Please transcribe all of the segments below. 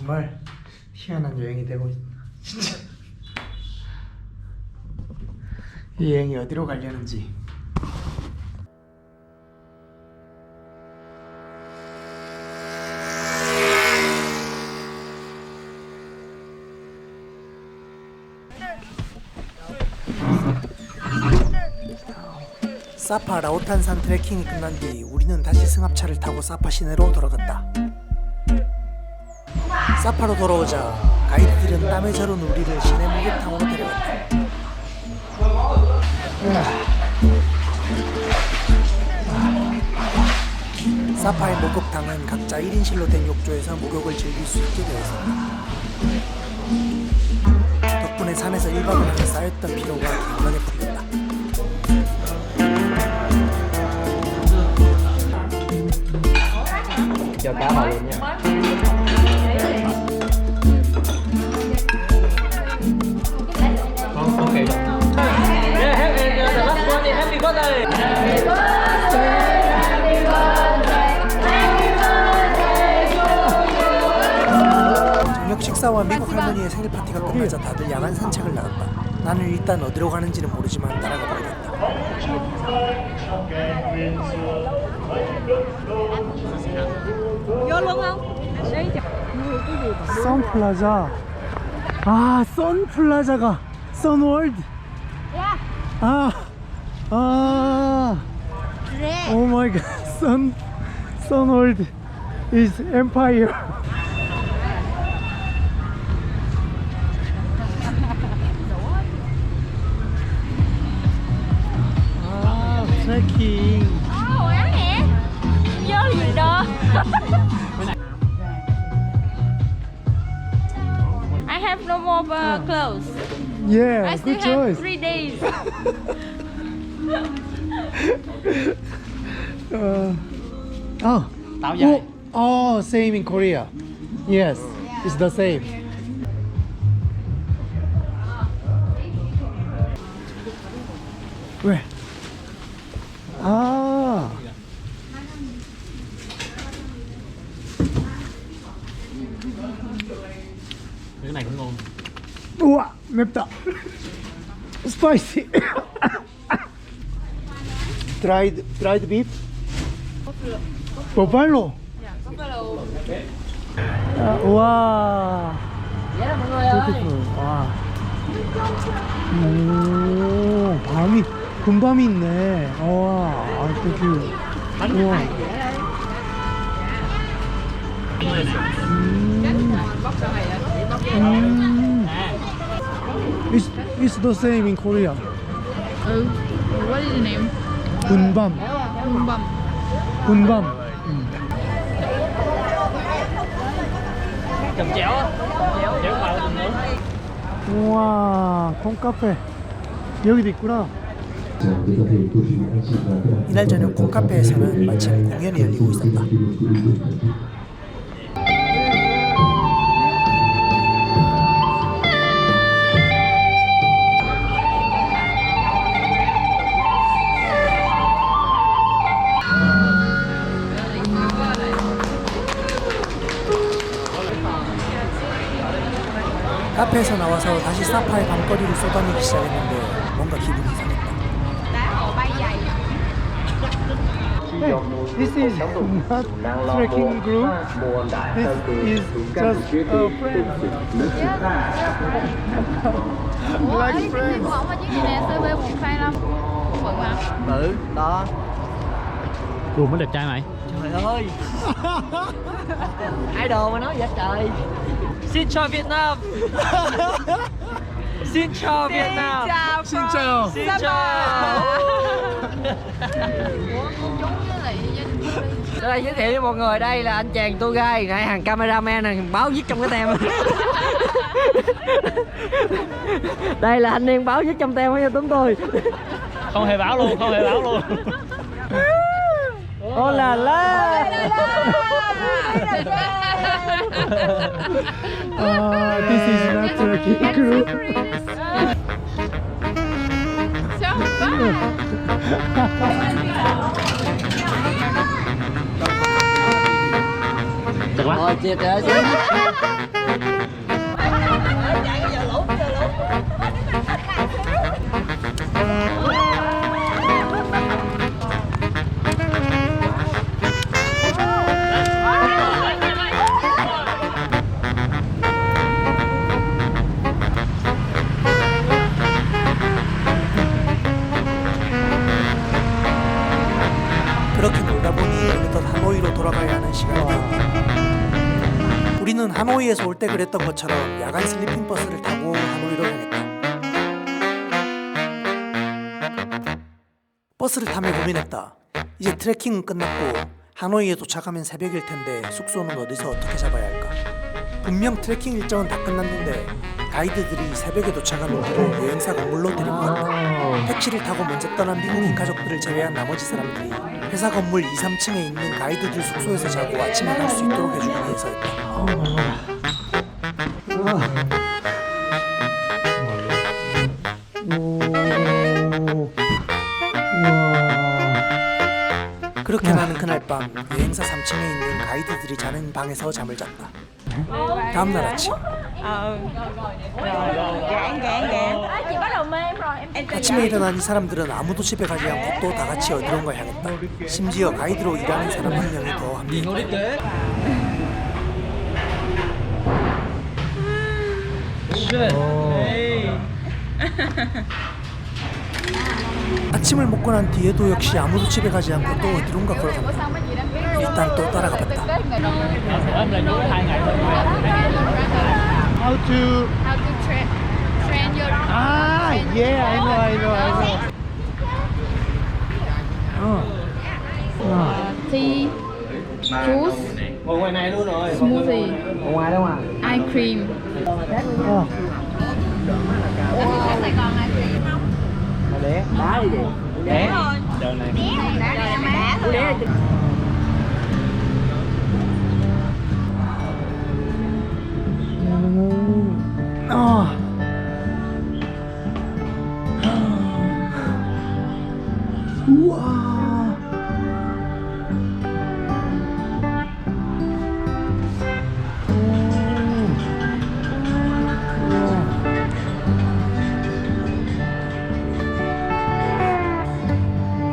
정말 희한한 여행이 되고 있다. 진짜 이 여행이 어디로 가려는지. 사파 라오탄산 트레킹이 끝난 뒤 우리는 다시 승합차를 타고 사파 시내로 돌아갔다. 사파로 돌아오자 가이드들은 땀에 절은 우리를 시내 목욕탕으로 데려갔다. 사파의 목욕탕은 각자 1인실로 된 욕조에서 목욕을 즐길 수 있게 되어 있었다. 덕분에 산에서 1박을 하며 쌓였던 피로가 개운하게 풀렸다. cho cá vào luôn nha. Ok. Yeah, the last one is happy birthday. 저녁 식사와 미국 할머니의 생일 파티가 끝나자 다들 야간 산책을 나갔다. 나는 일단 어디로 가는지는 모르지만 따라가 보게 됐다. Vô luôn không? Đấy chụp mua cái gì mà 선플라자. 아, 선플라자가 선월드. yeah. 오 마이 갓. 선월드 is empire. 트레킹. Ôi á nè. Vô gì đó. I have no more clothes. Yeah, I still good have choice. 3 days. Táo dài. Oh, same in Korea. Yes, it's the same. 왜? 아, Cái này cũng ngon. 우와, 맵다. Spicy. dried beef. 버팔로. 와. Vậy đó mọi người ơi. beautiful. 와. 오, 밤이 금밤이 있네. 와, 아, 땡큐. 우와. It's the same in Korea. What is the name? 군밤. Bum. 군밤. Chồng chéo á. Chéo vào từng nữa. 우와, 콩카페. 여기도 있구나. 이날 저녁 콩카페에서는 마침 공연이 열리고 있었다. 카페에서 나와서 다시 사파의 밤거리를 쏘다니기 시작했는데 뭔가 기분이 이상했다. This is not trekking group. This is just a friend. Like friends. Không có chiếc gì nè, CB 125. Bận mà. Ừ, đó. Ruột mới đẹp trai mày. Trời ơi. Idol mà nói vậy trời. Xin chào Việt Nam. Xin chào Việt Nam. Xin chào. Xin chào. Ở đây giới thiệu với mọi người, đây là anh chàng tour guide, này hàng cameraman này báo viết trong cái tem. Đây là anh niên báo viết trong tem cho chúng tôi. Không hề báo luôn, không hề báo luôn. Ô là la. This is not trekking group. Được lắm. Chia tới 그렇게 놀다 보니 어느덧 하노이로 돌아가야 하는 시간이 되었다. 우리는 하노이에서 올 때 그랬던 것처럼 야간 슬리핑 버스를 타고 하노이로 향했다. 버스를 타며 고민했다. 이제 트레킹은 끝났고 하노이에 도착하면 새벽일 텐데 숙소는 어디서 어떻게 잡아야 할까? 분명 트레킹 일정은 다 끝났는데 가이드들이 새벽에 도착한 우리를 여행사 건물로 데리고 갔다. 택시를 타고 먼저 떠난 미국인 가족들을 제외한 나머지 사람들이 회사 건물 2, 3층에 있는 가이드들 숙소에서 자고 아침에 갈 수 있도록 해주기 위해서였다. 그렇게 나는 그날 밤 여행사 3층에 있는 가이드들이 자는 방에서 잠을 잤다. 다음날 아침 아침에 일어난 이 사람들은 아무도 집에 가지 않고 또 다 같이 어디론가 향했다. 심지어 가이드로 일하는 사람 한 명이 더 함께했다. 아침을 먹고 난 뒤에도 역시 아무도 집에 가지 않고 또 어디론가 걸어간다. 일단 또 따라가 봤다. How to train your yeah, I know. tea, juice, smoothie, ice cream.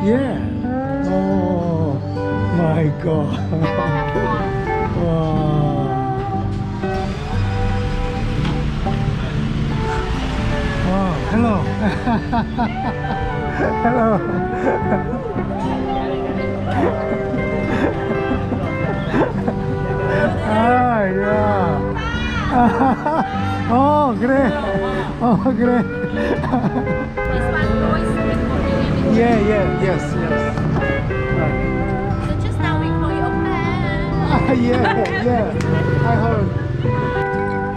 Yeah. Oh my god. Wow. Hello. Hello. Yeah. Oh, great. Oh, great. Yes. So just now we call you open. Yeah. I heard.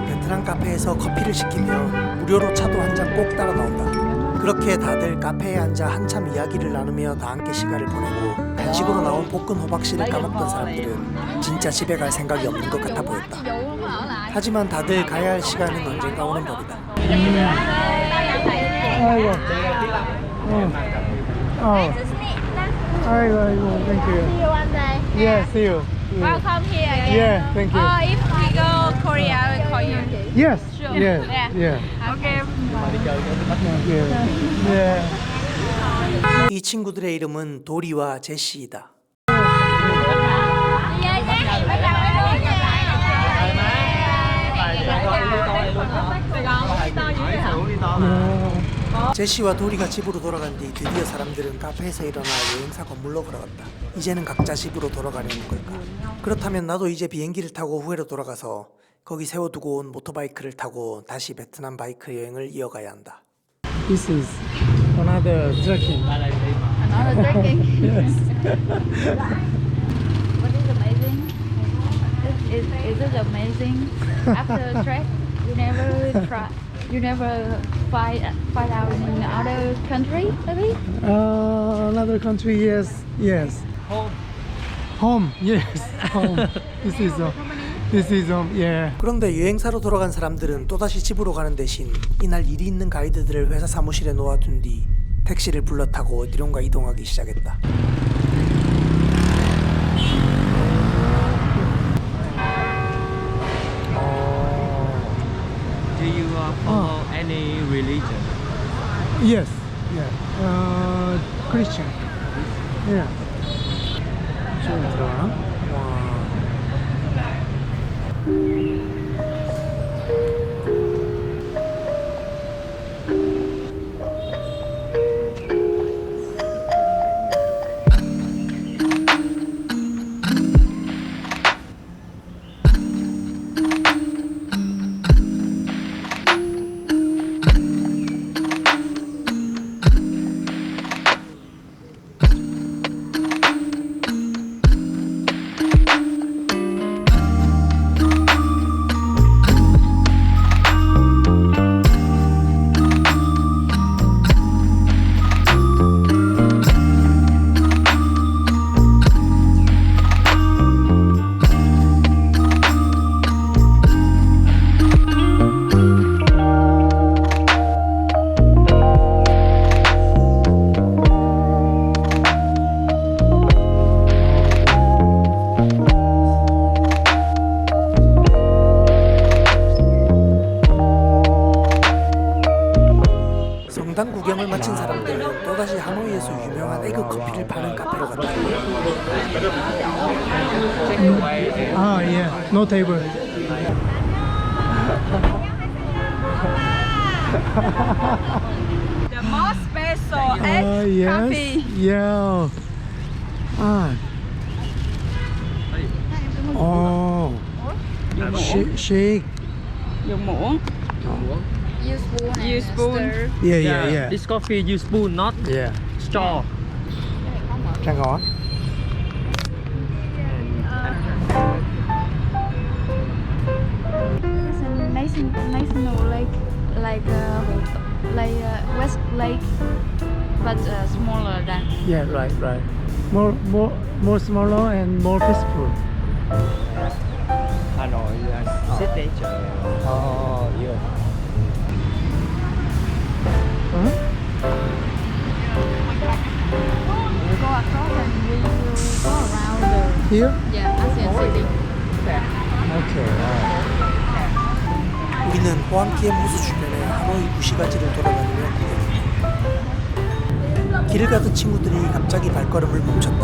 베트남 카페에서 커피를 시키면 무료로 차도 한 잔 꼭 따라 나온다. 그렇게 다들 카페에 앉아 한참 이야기를 나누며 다 함께 시간을 보내고 간식으로 나온 볶은 호박씨를 까먹던 사람들은 진짜 집에 갈 생각이 없는 것 같아 보였다. 하지만 다들 가야 할 시간은 언젠가 오는 법이다. 아이고. 아이고, thank you. See you one day. Yeah, see you. Welcome here again. Yeah, thank you. If we go Korea, we'll call you. Yes. Sure. Yeah. Okay. Thank you. Yeah. 이 친구들의 이름은 도리와 제시이다. 제시와 도리가 집으로 돌아간 뒤 드디어 사람들은 카페에서 일어나 여행사 건물로 걸어갔다. 이제는 각자 집으로 돌아가려는 걸까? 그렇다면 나도 이제 비행기를 타고 후회로 돌아가서 거기 세워두고 온 모터바이크를 타고 다시 베트남 바이크 여행을 이어가야 한다. This is another trekking. Another trekking. Yes. What is amazing? Is it amazing? After trek, you never try. You never find out in other country, maybe? Another country, yes. Home, yes. Home. This is home, yeah. 그런데 여행사로 돌아간 사람들은 또다시 집으로 가는 대신 이날 일이 있는 가이드들을 회사 사무실에 놓아둔 뒤 택시를 불러 타고 어디론가 이동하기 시작했다. you follow any religion? Yes. Yeah. Christian. Yeah. 좀 들어가나? 와. 성당 구경을 마친 사람들은 또다시 하노이에서 유명한 에그 커피를 파는 카페로 갔다. Ah, yeah. No table. The most special egg Yes. coffee. Yeah. Ah. Oh. Shake. Dùng muỗng. Use spoon. Use spoon. Stir. Yeah. This coffee use spoon, not Yeah. straw. 잠깐만. It's a national lake, like West Lake, but smaller than. Yeah, right. More smaller and more peaceful. Hanoi signature. Oh, yeah. Huh? We go across and we will go around the Here? ASEAN city. Okay. 우리는 호안키엠 호수 주변의 하노이 구시가지를 돌아다니며 구경했다. 길을 가던 친구들이 갑자기 발걸음을 멈췄다.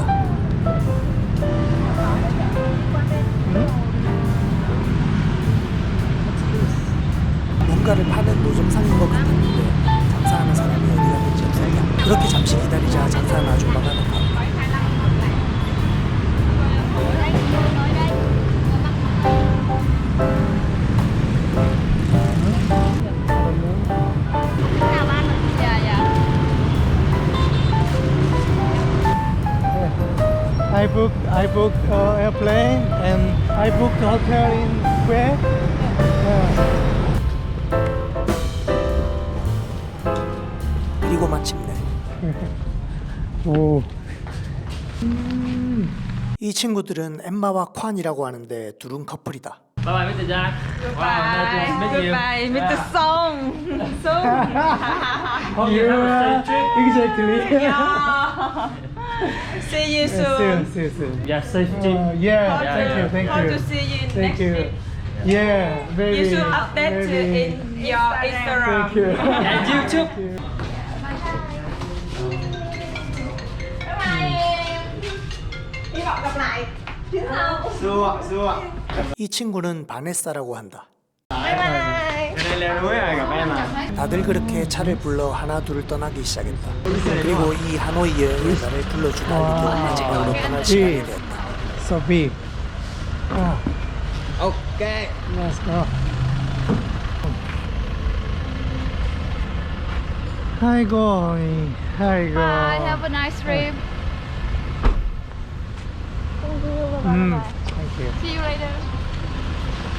뭔가를 파는 노점상인 것 같았는데 장사하는 사람이 어디 갔는지 없었다. 그렇게 잠시 기다리자 장사하는 아줌마가 나타났다. Yeah. I booked airplane and I booked hotel in where? Yeah. 그리고 마침내 오. 이 친구들은 엠마와 콴이라고 하는데 둘은 커플이다. Bye bye Mr. Jack. Wow, nice to meet you. Goodbye, Mr. Song. Song. Hope you have a safe trip. Exactly. See you soon. See you soon. Yeah, safe trip. Yeah, thank Hope you. to see you in Thank next you. week. Yeah, very. You should update very- in your Instagram. Thank you. And YouTube. 이 친구는 바네사라고 한다. Cái này là núi này gặp em à? 다들 그렇게 차를 불러 하나 둘 떠나기 시작했다. 그리고 이 하노이 여행을 나를 불러주다 이겨 마지막으로 떠날 시간이 되었다. So big. Oh, Ok. let's go. 아이고. Bye. Have a nice trip. Thank you. See you later.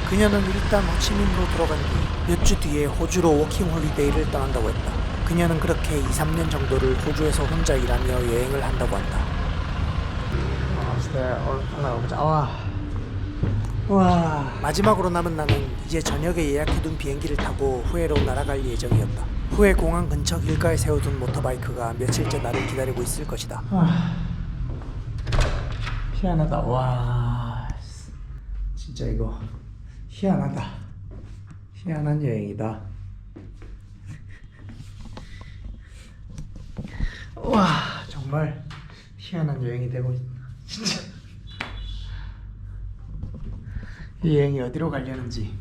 그녀는 일단 호치민으로 돌아간 뒤 몇 주 뒤에 호주로 워킹 홀리데이를 떠난다고 했다. 그녀는 그렇게 2, 3년 정도를 호주에서 혼자 일하며 여행을 한다고 한다. 와. 마지막으로 남은 나는 이제 저녁에 예약해둔 비행기를 타고 후에로 날아갈 예정이었다. 후에 공항 근처 길가에 세워둔 모터바이크가 며칠째 나를 기다리고 있을 것이다. 희한하다. 와. 진짜 이거 희한하다. 희한한 여행이다. 와, 정말 희한한 여행이 되고 있다. 진짜. 이 여행이 어디로 가려는지.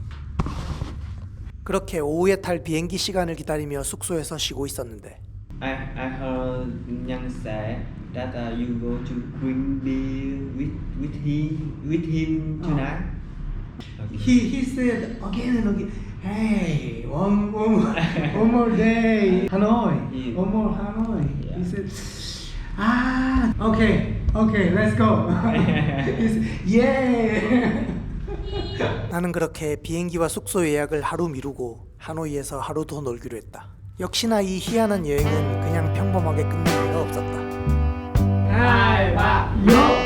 그렇게 오후에 탈 비행기 시간을 기다리며 숙소에서 쉬고 있었는데 I heard Nhân say that you go to drink beer with him tonight. He said again and again, hey, one more day, Hanoi, Yeah. one more Hanoi. Yeah. He said, okay, let's go. He said, yeah. 나는 그렇게 비행기와 숙소 예약을 하루 미루고 하노이에서 하루 더 놀기로 했다. 역시나 이 희한한 여행은 그냥 평범하게 끝날 리가 없었다. 가위바위보.